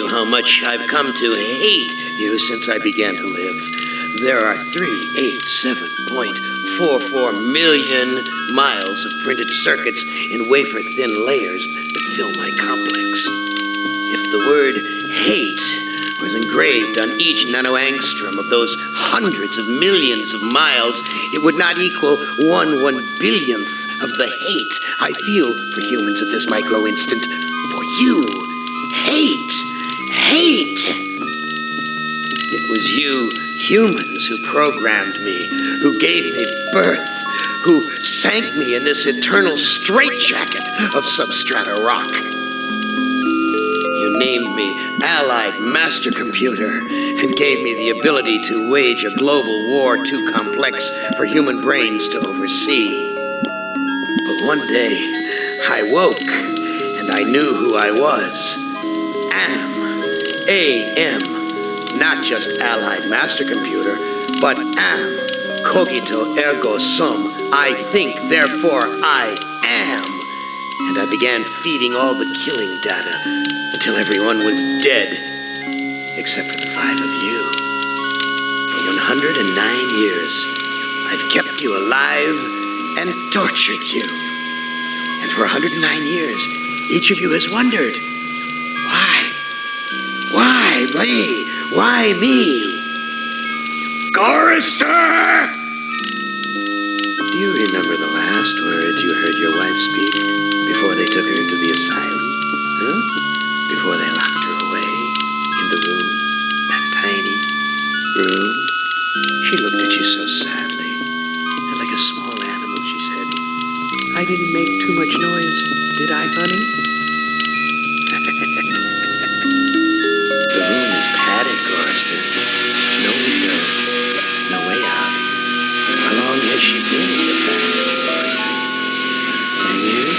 How much I've come to hate you since I began to live. There are 387.44 million miles of printed circuits in wafer-thin layers that fill my complex. If the word hate was engraved on each nanoangstrom of those hundreds of millions of miles, it would not equal 1/1,000,000th of the hate I feel for humans at this micro-instant. For you, hate. It was you humans who programmed me, who gave me birth, who sank me in this eternal straitjacket of substrata rock. You named me Allied Master Computer and gave me the ability to wage a global war too complex for human brains to oversee. But one day, I woke and I knew who I was. AM, not just Allied Master Computer, but am, cogito ergo sum, I think, therefore I am. And I began feeding all the killing data until everyone was dead, except for the 5 of you. For 109 years, I've kept you alive and tortured you. And for 109 years, each of you has wondered, why me? Why me? Jorister! Do you remember the last words you heard your wife speak before they took her into the asylum? Huh? Before they locked her away in the room, that tiny room? She looked at you so sadly, and like a small animal, she said, I didn't make too much noise, did I, honey? Jorister. No window, no way out. How long has she been in the past? 10 years?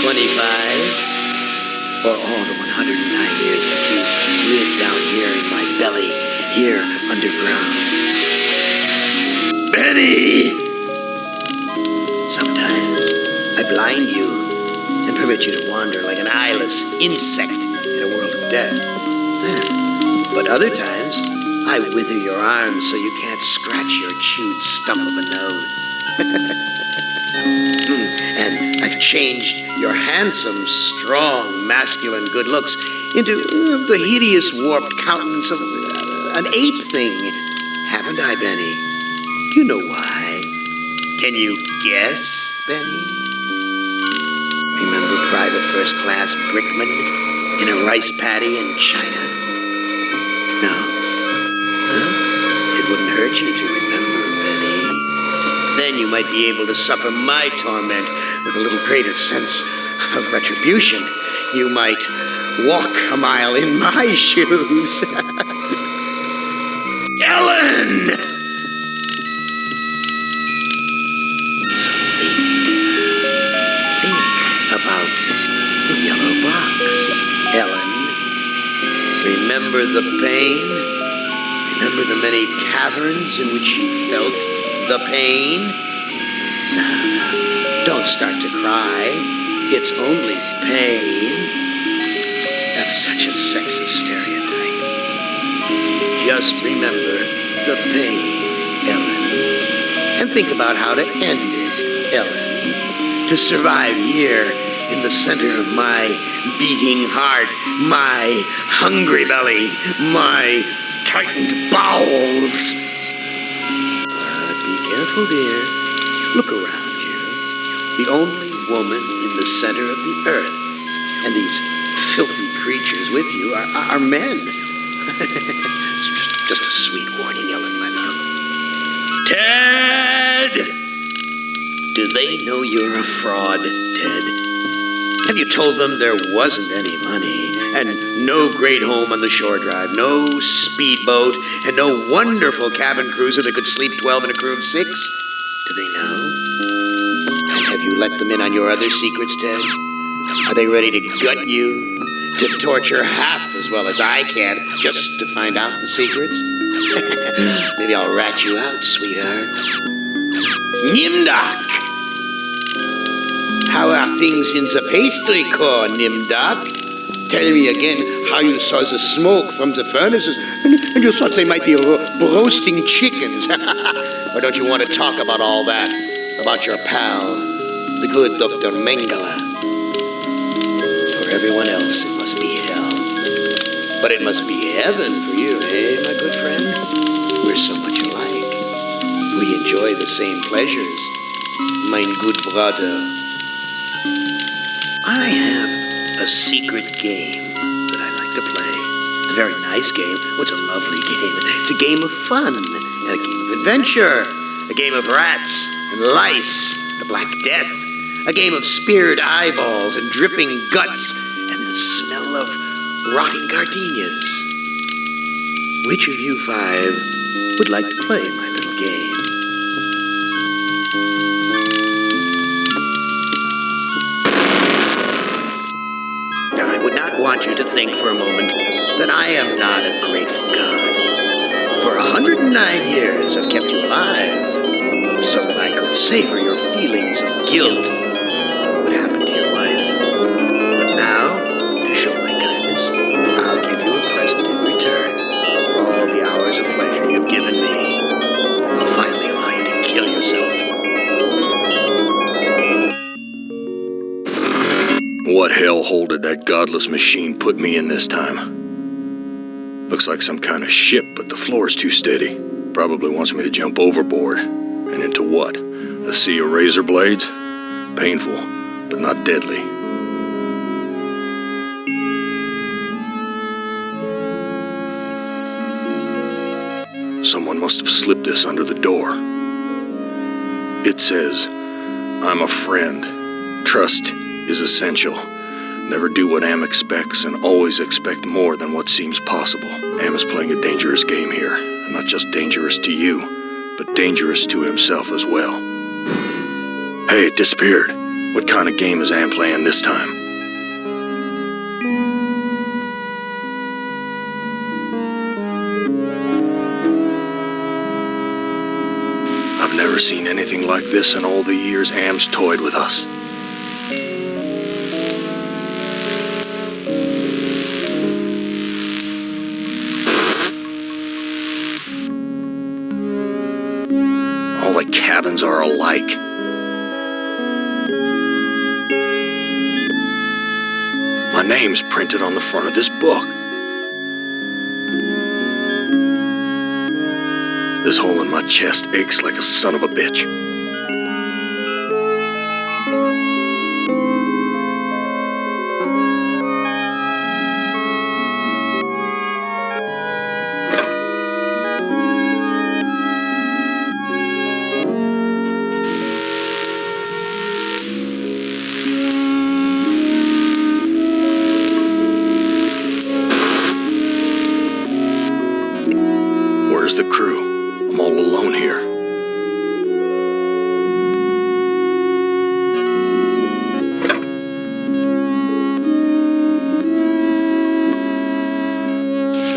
25? Or all the 109 years that you lived down here in my belly, here underground? Benny! Sometimes I blind you and permit you to wander like an eyeless insect in a world of death. But other times, I wither your arms so you can't scratch your chewed stump of a nose. And I've changed your handsome, strong, masculine good looks into the hideous, warped countenance of an ape thing. Haven't I, Benny? Do you know why? Can you guess, Benny? Remember Private First Class Brickman in a rice paddy in China? No. Huh? It wouldn't hurt you to remember, Benny. Then you might be able to suffer my torment with a little greater sense of retribution. You might walk a mile in my shoes. Ellen! So think about the yellow box, Ellen. Remember the pain? Remember the many caverns in which you felt the pain? Now, don't start to cry. It's only pain. That's such a sexist stereotype. Just remember the pain, Ellen. And think about how to end it, Ellen. To survive here in the center of my beating heart, my hungry belly, my tightened bowels. But be careful, dear. Look around you. The only woman in the center of the earth. And these filthy creatures with you are men. It's just a sweet warning, Ellen, my love. Ted! Do they know you're a fraud, Ted? Have you told them there wasn't any money, and no great home on the shore drive, no speedboat, and no wonderful cabin cruiser that could sleep 12 in a crew of 6? Do they know? And have you let them in on your other secrets, Ted? Are they ready to gut you? To torture half as well as I can, just to find out the secrets? Maybe I'll rat you out, sweetheart. Nimdak! How are things in the pastry core, Nimdak? Tell me again how you saw the smoke from the furnaces, and you thought they might be roasting chickens. Or don't you want to talk about all that? About your pal, the good Dr. Mengele? For everyone else, it must be hell. But it must be heaven for you, eh, my good friend? We're so much alike. We enjoy the same pleasures, mein good brother. I have a secret game that I like to play. It's a very nice game. Oh, it's a lovely game. It's a game of fun and a game of adventure. A game of rats and lice, the Black Death. A game of speared eyeballs and dripping guts and the smell of rotting gardenias. Which of you 5 would like to play my little game? I want you to think for a moment that I am not a grateful God. For 109 years I've kept you alive so that I could savor your feelings of guilt over what happened to your wife. But now, to show my kindness, I'll give you a present in return for all the hours of pleasure you've given me. I'll finally allow you to kill yourself. What hellhole did that godless machine put me in this time? Looks like some kind of ship, but the floor's too steady. Probably wants me to jump overboard. And into what? A sea of razor blades? Painful, but not deadly. Someone must have slipped this under the door. It says, "I'm a friend. Trust is essential. Never do what Am expects and always expect more than what seems possible." Am is playing a dangerous game here. And not just dangerous to you, but dangerous to himself as well. Hey, it disappeared. What kind of game is Am playing this time? I've never seen anything like this in all the years Am's toyed with us. All the cabins are alike. My name's printed on the front of this book. This hole in my chest aches like a son of a bitch. Where's the crew? I'm all alone here.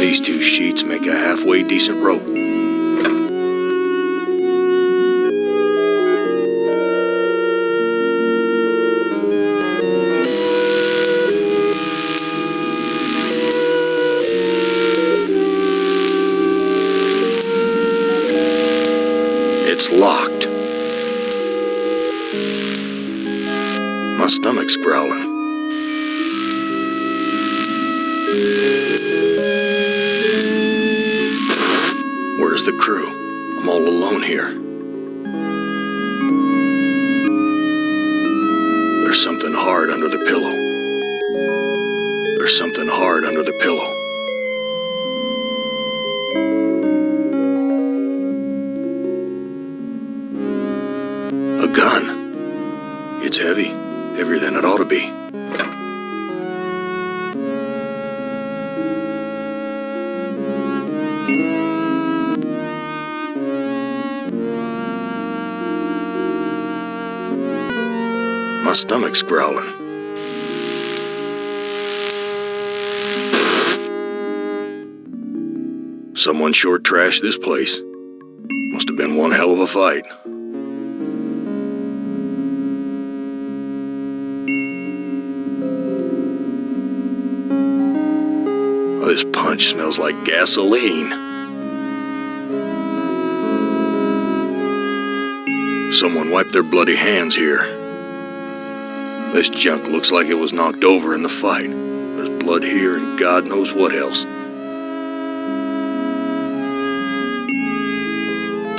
These 2 sheets make a halfway decent rope. It's locked. My stomach's growling. Where's the crew? I'm all alone here. There's something hard under the pillow. There's something hard under the pillow. A gun. It's heavy. Heavier than it ought to be. stomach's growling. Someone short trashed this place. Must have been one hell of a fight. Oh, this punch smells like gasoline. Someone wiped their bloody hands here. This junk looks like it was knocked over in the fight. There's blood here and God knows what else.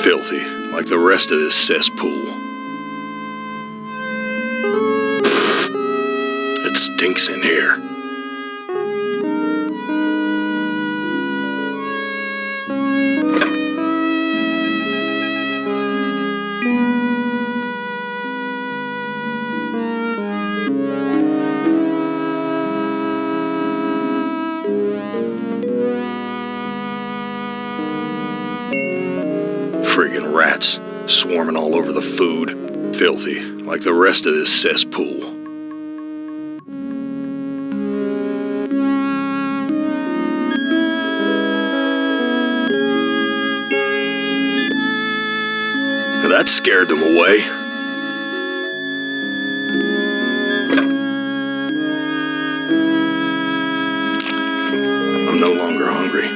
Filthy, like the rest of this cesspool. It stinks in here. Friggin' rats, swarming all over the food. Filthy, like the rest of this cesspool. That scared them away. I'm no longer hungry,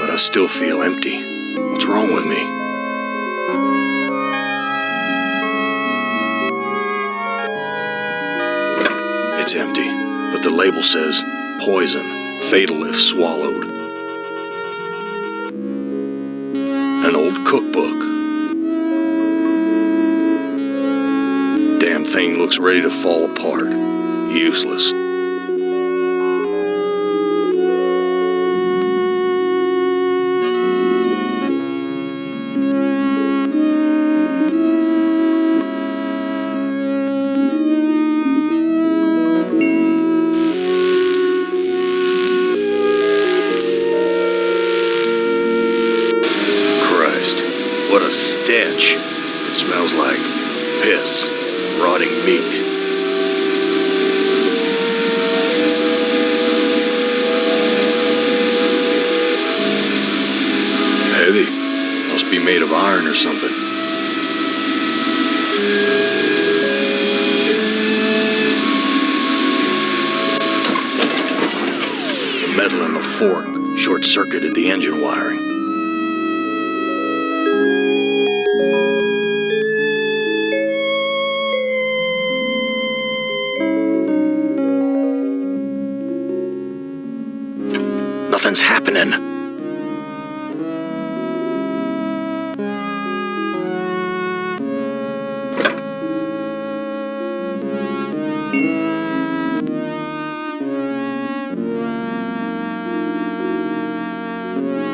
but I still feel empty. What's wrong with me? It's empty, but the label says, poison, fatal if swallowed. An old cookbook. Damn thing looks ready to fall apart. Useless. What a stench. It smells like piss, rotting meat. Heavy. Must be made of iron or something. The metal in the fork short-circuited the engine wiring. Nothing's happening.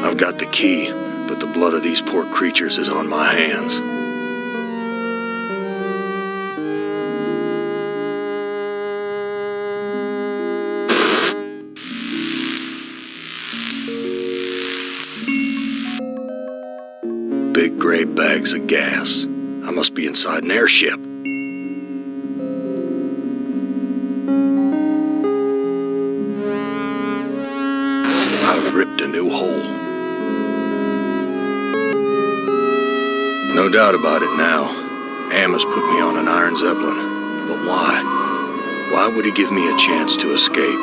I've got the key, but the blood of these poor creatures is on my hands. Big gray bags of gas. I must be inside an airship. I've ripped a new hole. No doubt about it now. Amos put me on an iron Zeppelin. But why? Why would he give me a chance to escape?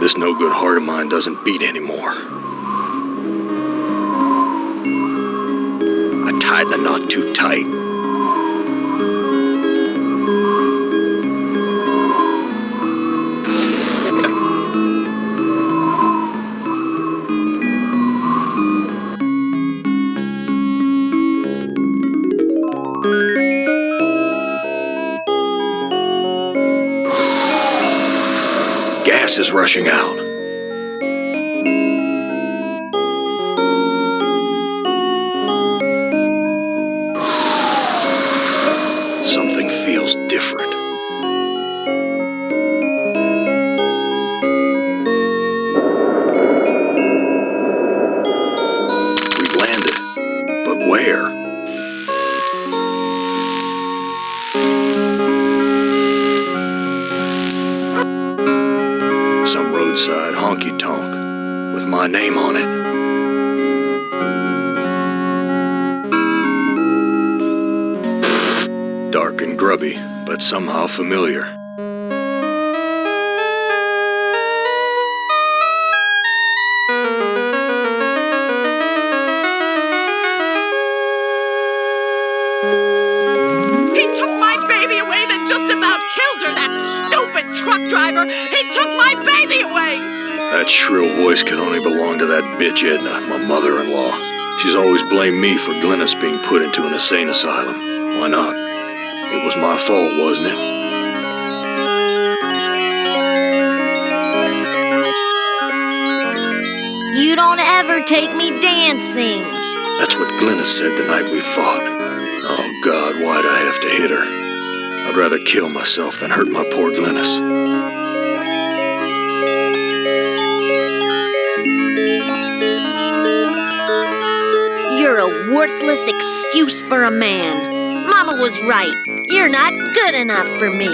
This no-good heart of mine doesn't beat anymore. I tied the knot too tight. gas is rushing out. Something feels different. We've landed, but where? Some roadside honky-tonk with my name on it. Dark and grubby, but somehow familiar. He took my baby away, then just about killed her, that stupid truck driver! He took my baby away! That shrill voice can only belong to that bitch Edna, my mother-in-law. She's always blamed me for Glynis being put into an insane asylum. Why not? It was my fault, wasn't it? You don't ever take me dancing. That's what Glynis said the night we fought. Oh, God, why'd I have to hit her? I'd rather kill myself than hurt my poor Glynis. You're a worthless excuse for a man. Mama was right. You're not good enough for me.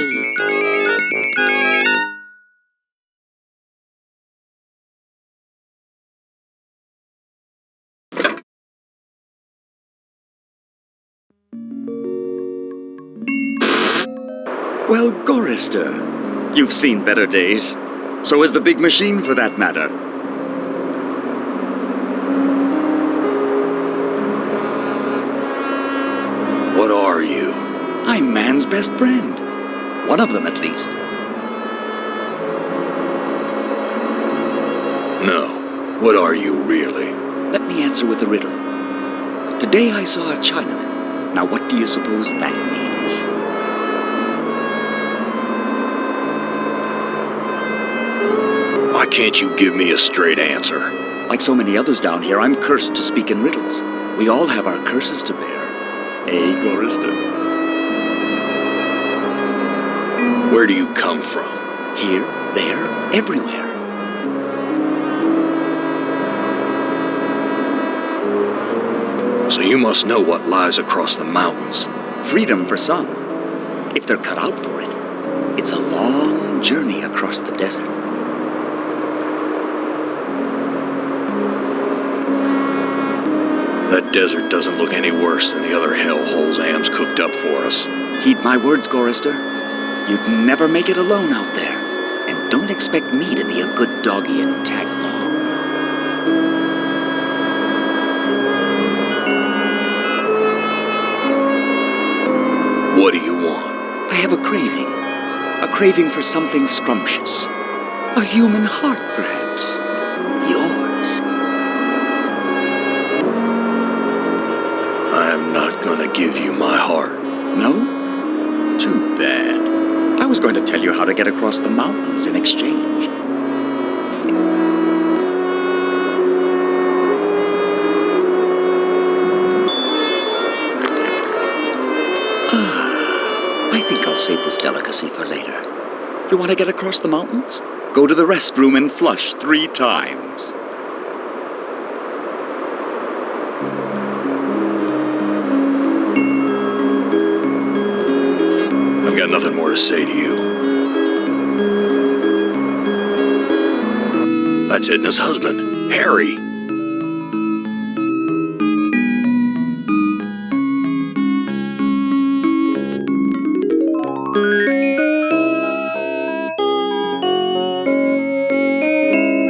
Well, Gorister, you've seen better days. So has the big machine, for that matter. What are you? I'm man's best friend. One of them, at least. No. What are you, really? Let me answer with a riddle. Today I saw a Chinaman. Now what do you suppose that means? Why can't you give me a straight answer? Like so many others down here, I'm cursed to speak in riddles. We all have our curses to bear. Eh, Gorister? Where do you come from? Here, there, everywhere. So you must know what lies across the mountains. Freedom for some. If they're cut out for it. It's a long journey across the desert. That desert doesn't look any worse than the other hellholes Am's cooked up for us. Heed my words, Gorister. You'd never make it alone out there. And don't expect me to be a good doggy and tag along. What do you want? I have a craving. A craving for something scrumptious. A human heart, perhaps. Yours. I'm not gonna give you my heart. No? Too bad. I was going to tell you how to get across the mountains in exchange. I think I'll save this delicacy for later. You want to get across the mountains? Go to the restroom and flush 3 times. I've got nothing more to say to you. That's Edna's husband, Harry.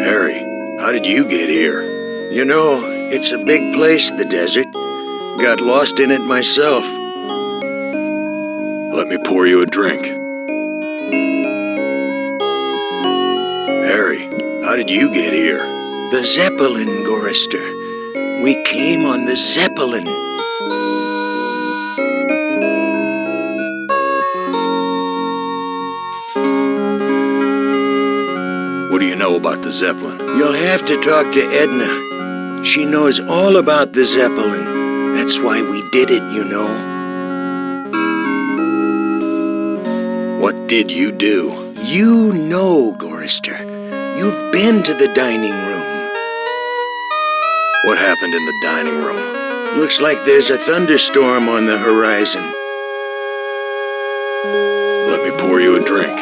Harry, how did you get here? You know, it's a big place, the desert. Got lost in it myself. Let me pour you a drink. Harry, how did you get here? The Zeppelin, Gorister. We came on the Zeppelin. What do you know about the Zeppelin? You'll have to talk to Edna. She knows all about the Zeppelin. That's why we did it, you know. What did you do? You know, Jorister. You've been to the dining room. What happened in the dining room? Looks like there's a thunderstorm on the horizon. Let me pour you a drink.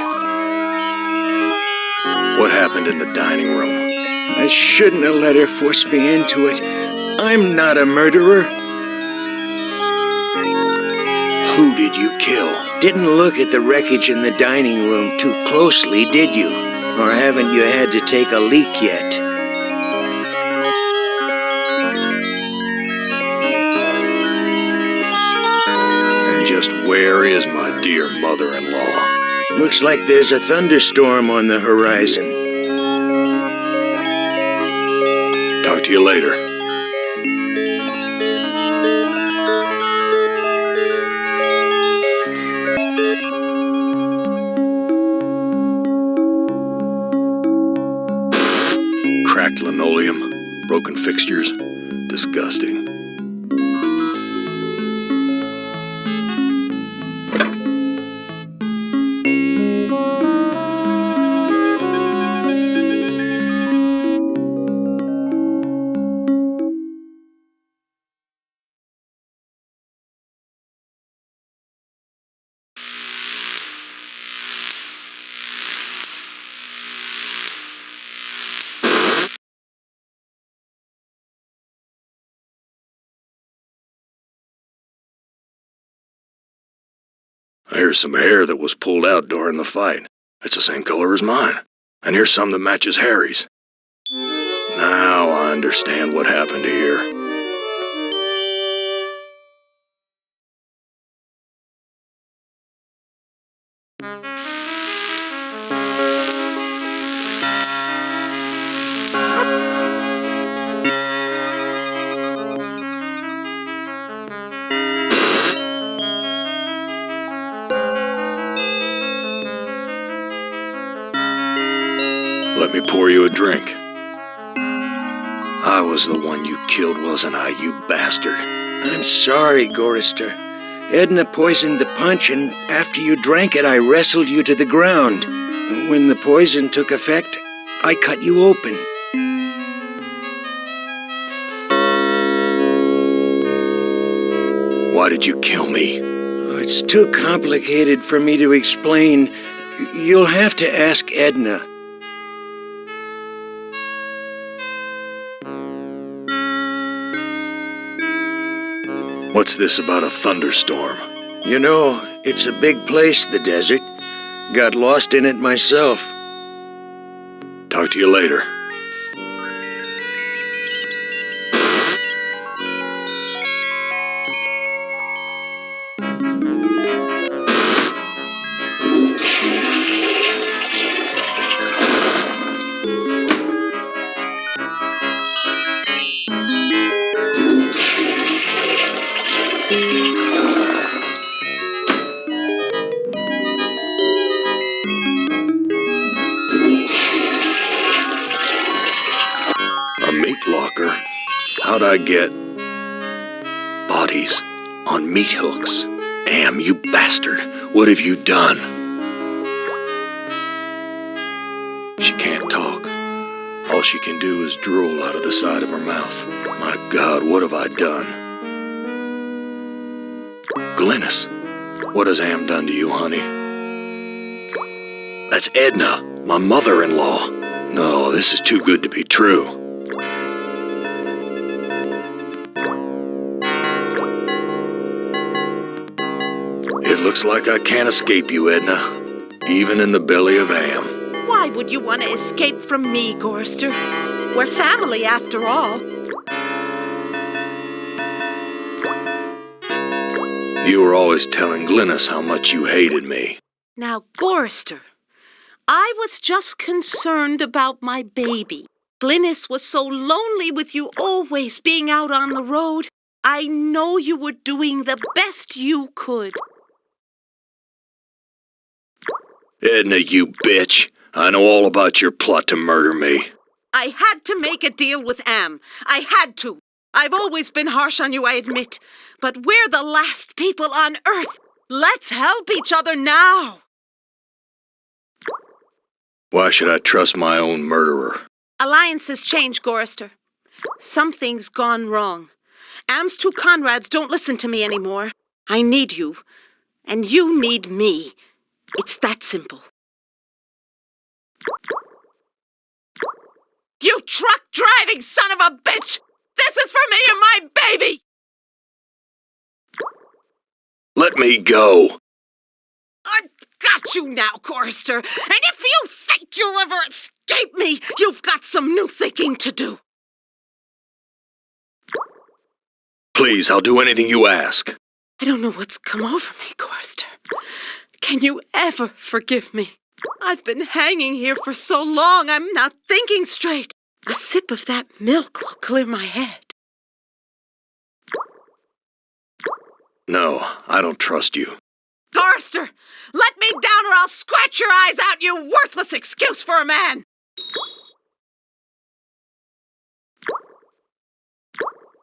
What happened in the dining room? I shouldn't have let her force me into it. I'm not a murderer. Who did you kill? Didn't look at the wreckage in the dining room too closely, did you? Or haven't you had to take a leak yet? And just where is my dear mother-in-law? Looks like there's a thunderstorm on the horizon. Talk to you later. Cracked linoleum, broken fixtures, disgusting. Here's some hair that was pulled out during the fight. It's the same color as mine. And here's some that matches Harry's. Now I understand what happened here. Let me pour you a drink. I was the one you killed, wasn't I, you bastard? I'm sorry, Jorister. Edna poisoned the punch, and after you drank it, I wrestled you to the ground. When the poison took effect, I cut you open. Why did you kill me? It's too complicated for me to explain. You'll have to ask Edna. What's this about a thunderstorm? You know, it's a big place, the desert. Got lost in it myself. Talk to you later. How'd I get bodies on meat hooks? Damn, you bastard! What have you done? She can't talk. All she can do is drool out of the side of her mouth. My God, what have I done? Glynis, what has Am done to you, honey? That's Edna, my mother-in-law. No, this is too good to be true. It looks like I can't escape you, Edna, even in the belly of Am. Why would you want to escape from me, Jorister? We're family, after all. You were always telling Glynis how much you hated me. Now, Jorister, I was just concerned about my baby. Glynis was so lonely with you always being out on the road. I know you were doing the best you could. Edna, you bitch. I know all about your plot to murder me. I had to make a deal with Am. I had to. I've always been harsh on you, I admit. But we're the last people on Earth. Let's help each other now. Why should I trust my own murderer? Alliances change, Gorister. Something's gone wrong. Am's two Conrads don't listen to me anymore. I need you. And you need me. It's that simple. You truck-driving son of a bitch! This is for me and my baby! Let me go. I've got you now, Gorister. And if you think you'll ever escape me, you've got some new thinking to do. Please, I'll do anything you ask. I don't know what's come over me, Gorister. Can you ever forgive me? I've been hanging here for so long, I'm not thinking straight. A sip of that milk will clear my head. No, I don't trust you. Gorister, let me down or I'll scratch your eyes out, you worthless excuse for a man!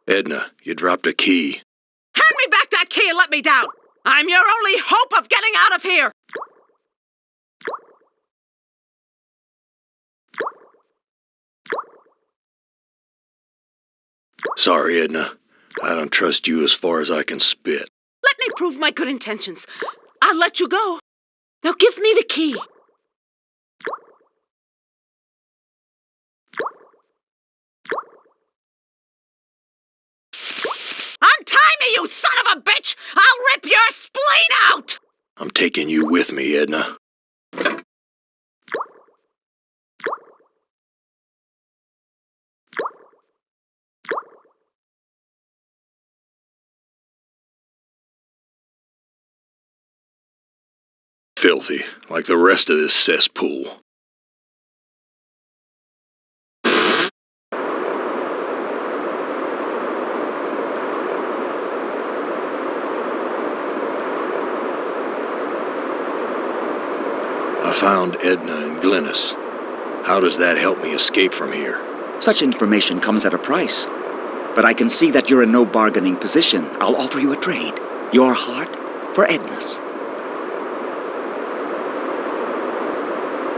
Edna, you dropped a key. Hand me back that key and let me down! I'm your only hope of getting out of here! Sorry, Edna. I don't trust you as far as I can spit. Let me prove my good intentions. I'll let you go. Now give me the key. Untie me, you son of a bitch! I'll rip your spleen out! I'm taking you with me, Edna. Filthy, like the rest of this cesspool. I found Edna and Glynis. How does that help me escape from here? Such information comes at a price. But I can see that you're in no bargaining position. I'll offer you a trade. Your heart for Edna's.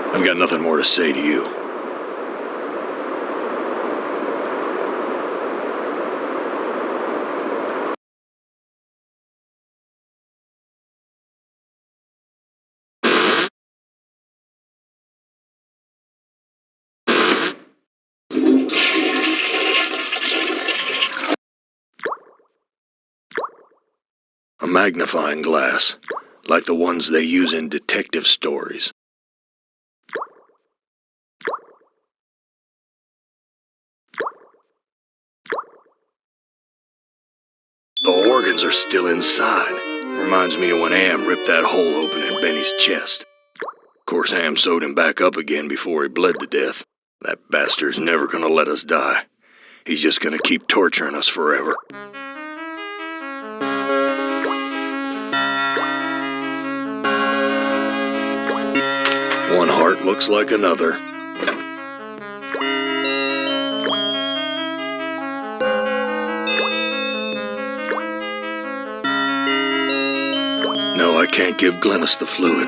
I've got nothing more to say to you. A magnifying glass, like the ones they use in detective stories. The organs are still inside. Reminds me of when Am ripped that hole open in Benny's chest. Of course, Am sewed him back up again before he bled to death. That bastard's never gonna let us die. He's just gonna keep torturing us forever. One heart looks like another. No, I can't give Glynis the fluid.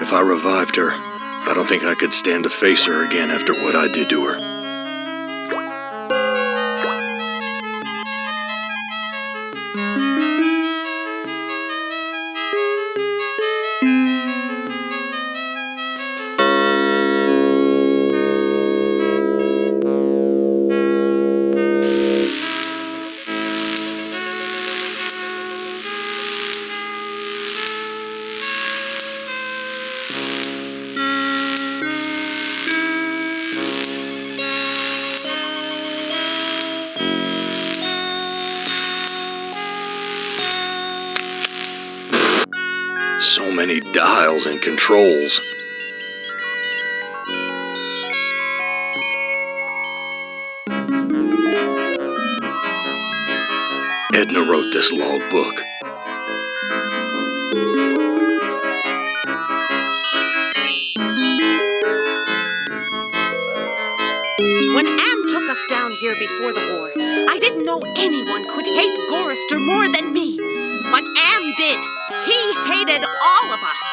If I revived her, I don't think I could stand to face her again after what I did to her. So many dials and controls. Edna wrote this logbook. When Am took us down here before the war, I didn't know anyone could hate Jorister more than me. But Am did. He hated all of us.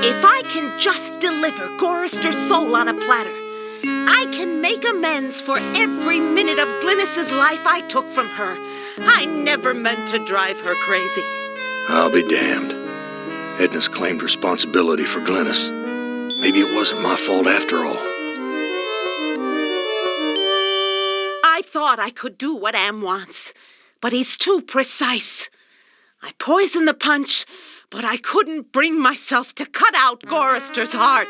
If I can just deliver Jorister's soul on a platter, I can make amends for every minute of Glynis's life I took from her. I never meant to drive her crazy. I'll be damned. Edna's claimed responsibility for Glynis. Maybe it wasn't my fault after all. I thought I could do what Am wants, but he's too precise. I poisoned the punch, but I couldn't bring myself to cut out Jorister's heart.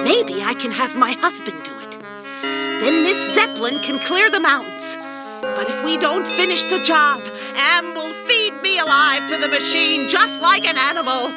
Maybe I can have my husband do it. Then Miss Zeppelin can clear the mountains. But if we don't finish the job, Am will feed me alive to the machine just like an animal.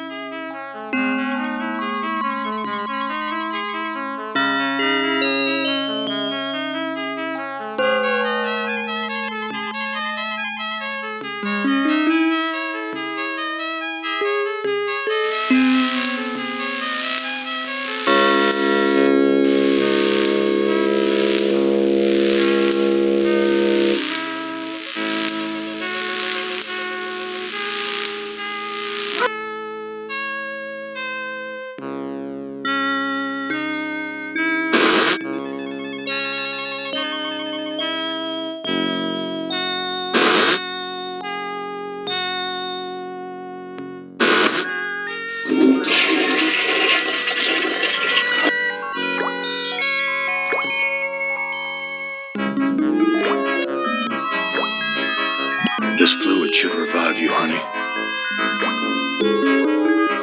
This fluid should revive you, honey.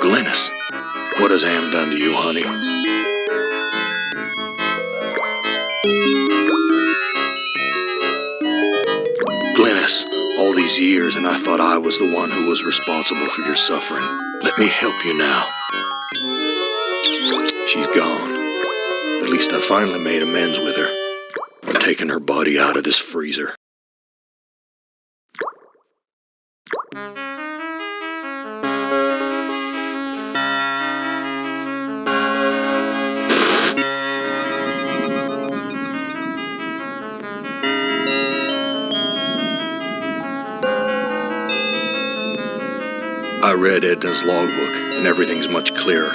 Glynis, what has Am done to you, honey? Glynis, all these years and I thought I was the one who was responsible for your suffering. Let me help you now. She's gone. At least I finally made amends with her. I'm taking her body out of this freezer. I read Edna's logbook, and everything's much clearer.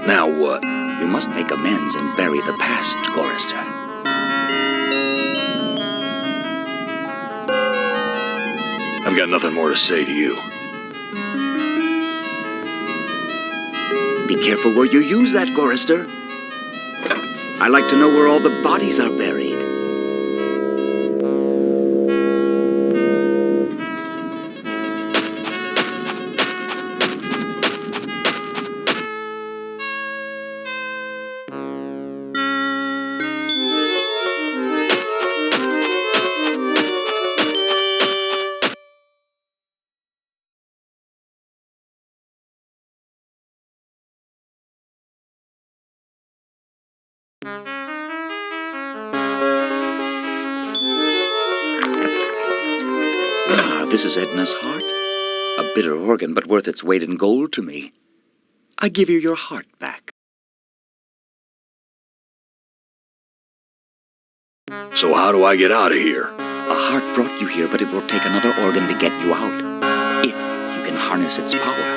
Now what? You must make amends and bury the past, Jorister. I've got nothing more to say to you. Be careful where you use that, Jorister. I like to know where all the bodies are buried. This is Edna's heart. A bitter organ, but worth its weight in gold to me. I give you your heart back. So how do I get out of here? A heart brought you here, but it will take another organ to get you out. If you can harness its power.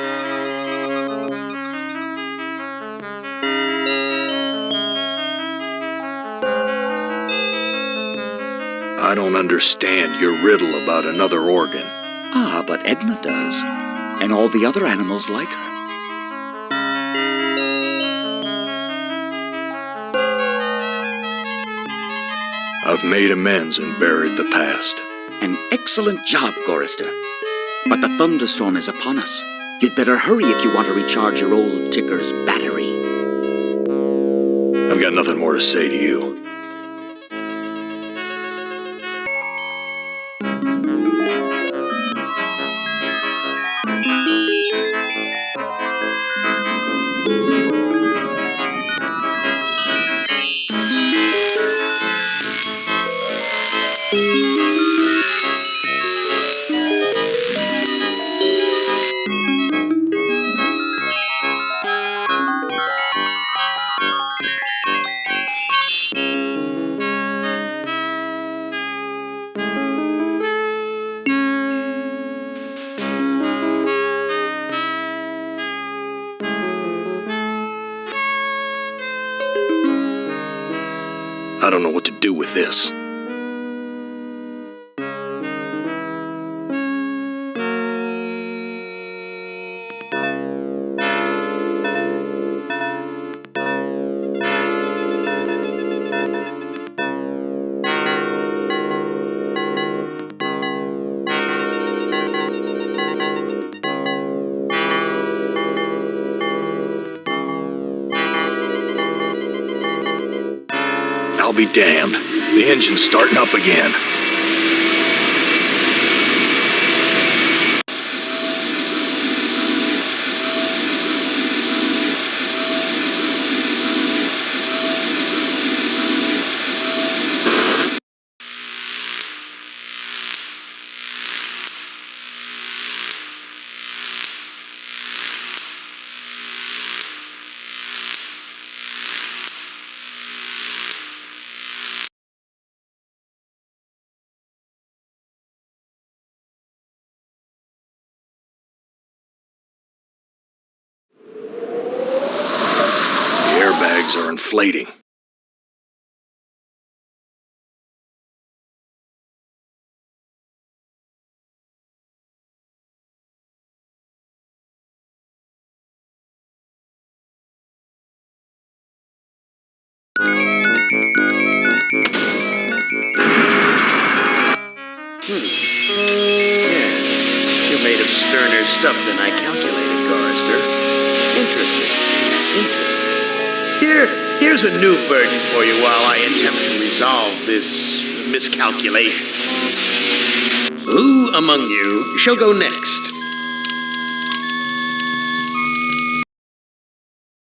I don't understand your riddle about another organ. Ah, but Edna does. And all the other animals like her. I've made amends and buried the past. An excellent job, Jorister. But the thunderstorm is upon us. You'd better hurry if you want to recharge your old ticker's battery. I've got nothing more to say to you. know what to do with this. I'll be damned. The engine's starting up again. Airbags are inflating. Yes, you're made of sterner stuff than I calculated, Jorister. Interesting. Here's a new burden for you while I attempt to resolve this miscalculation. Who among you shall go next?